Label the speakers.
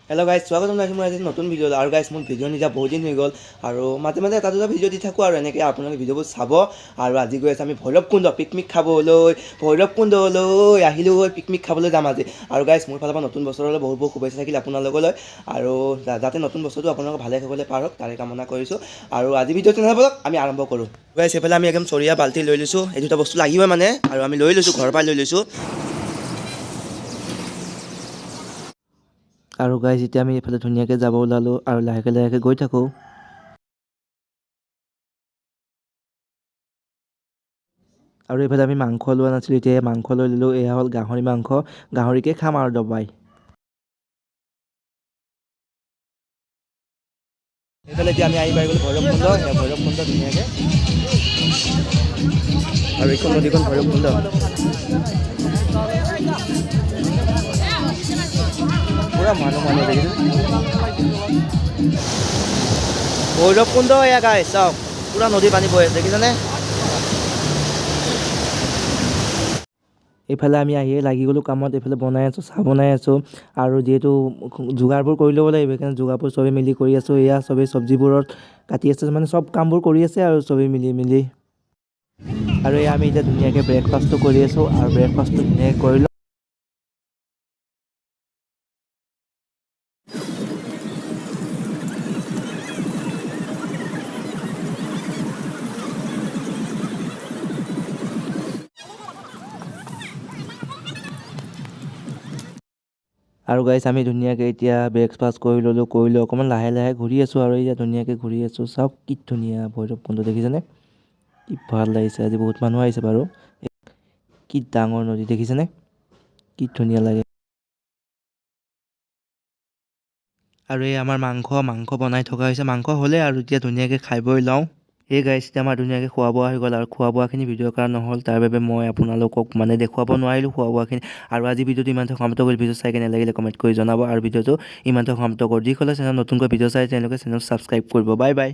Speaker 1: Hello' guys, স্বাগতম জনাইছোঁ মোৰ আজি নতুন ভিডিঅ'। আৰু গাইজ মোৰ ভিডিঅ' নিজা বহুত দিন হৈ গ'ল আৰু মাজে মাজে এটা দুটা ভিডিঅ' দি থাকোঁ আৰু এনেকৈ আপোনালোকে ভিডিঅ'বোৰ চাব। আৰু আজি গৈ আছে আমি ভৈৰৱকুণ্ড পিকনিক খাবলৈ। ভৈৰৱকুণ্ডলৈ আহিলোঁ, পিকনিক খাবলৈ যাম আজি। আৰু গাইজ মোৰ ফালৰ পৰা নতুন বছৰলৈ বহুত বহুত শুভেচ্ছা থাকিল আপোনালোকলৈ। আৰু যাতে নতুন বছৰটো আপোনালোক ভালে খাবলৈ পাৰক তাৰে কামনা কৰিছোঁ। আৰু আজি ভিডিঅ'টো নহ'ব, আমি আৰম্ভ কৰোঁ। গাইজ সেইফালে আমি একদম চৰিয়া বাল্টি লৈ লৈছোঁ, এই দুটা বস্তু লাগিবই মানে, আৰু আমি লৈ লৈছোঁ, ঘৰৰ পৰাই লৈ লৈছোঁ। আৰু গাইজ এতিয়া আমি এইফালে ধুনীয়াকৈ যাব ওলালোঁ আৰু লাহেকৈ লাহেকৈ গৈ থাকোঁ। আৰু এইফালে আমি মাংস লোৱা নাছিলোঁ, এতিয়া মাংস লৈ ল'লোঁ। এয়া হ'ল গাহৰি মাংস, গাহৰিকে খাম আৰু দবাই। এইফালে এতিয়া আমি আহি পাই গ'লোঁ ভৈৰৱকুণ্ড, ভৈৰৱকুণ্ড ধুনীয়াকৈ। আৰু এইখন নদীখন ভৈৰৱকুণ্ড। পুৰা মানুহ দেখিছোঁ। ভৈৰৱকুণ্ড এয়া গাইজ চাওক, পুৰা নদী পানী বৈ আছে দেখিছেনে? এইফালে আমি আহিয়ে লাগি গ'লোঁ কামত। এইফালে বনাই আছোঁ, চাহ বনাই আছোঁ। আৰু যিহেতু যোগাৰবোৰ কৰি ল'ব লাগিব, সেইকাৰণে যোগাৰবোৰ চবেই মিলি কৰি আছোঁ। এয়া চবেই চব্জিবোৰত কাটি আছে, মানে চব কামবোৰ কৰি আছে আৰু চবেই মিলি। আৰু এয়া আমি এতিয়া ধুনীয়াকৈ ব্ৰেকফাষ্টটো কৰি আছোঁ, আৰু ব্ৰেকফাষ্টটো ধুনীয়াকৈ কৰি লওঁ। আৰু গাইছ আমি ধুনীয়াকৈ এতিয়া ব্ৰেকফাষ্ট কৰি ল'লোঁ, অকণমান লাহে লাহে ঘূৰি আছোঁ। আৰু এতিয়া ধুনীয়াকৈ ঘূৰি আছোঁ, চাওক কি ধুনীয়া ভৈৰৱকুণ্ড দেখিছেনে? কি ভাল লাগিছে, আজি বহুত মানুহ আহিছে বাৰু। কি ডাঙৰ নদী দেখিছেনে? কি ধুনীয়া লাগে। আৰু এই আমাৰ মাংস বনাই থকা হৈছে, মাংস হ'লে আৰু এতিয়া ধুনীয়াকৈ খাই বৈ লওঁ। এই গাইছ এতিয়া আমাৰ ধুনীয়াকৈ খোৱা বোৱা হৈ গ'ল, আৰু খোৱা বোৱাখিনি ভিডিঅ' কৰা নহ'ল, তাৰ বাবে মই আপোনালোকক মানে দেখুৱাব নোৱাৰিলোঁ খোৱা বোৱাখিনি। আৰু আজি ভিডিঅ'টো ইমানতে সমাপ্ত কৰি, ভিডিঅ' চাই কেনে লাগিলে কমেণ্ট কৰি জনাব। আৰু ভিডিঅ'টো ইমানতে সমাপ্ত কৰোঁ। যিসকলে চেনেল নতুনকৈ ভিডিঅ' চাই তেওঁলোকে চেনেল ছাবস্ক্ৰাইব কৰিব। Bye bye.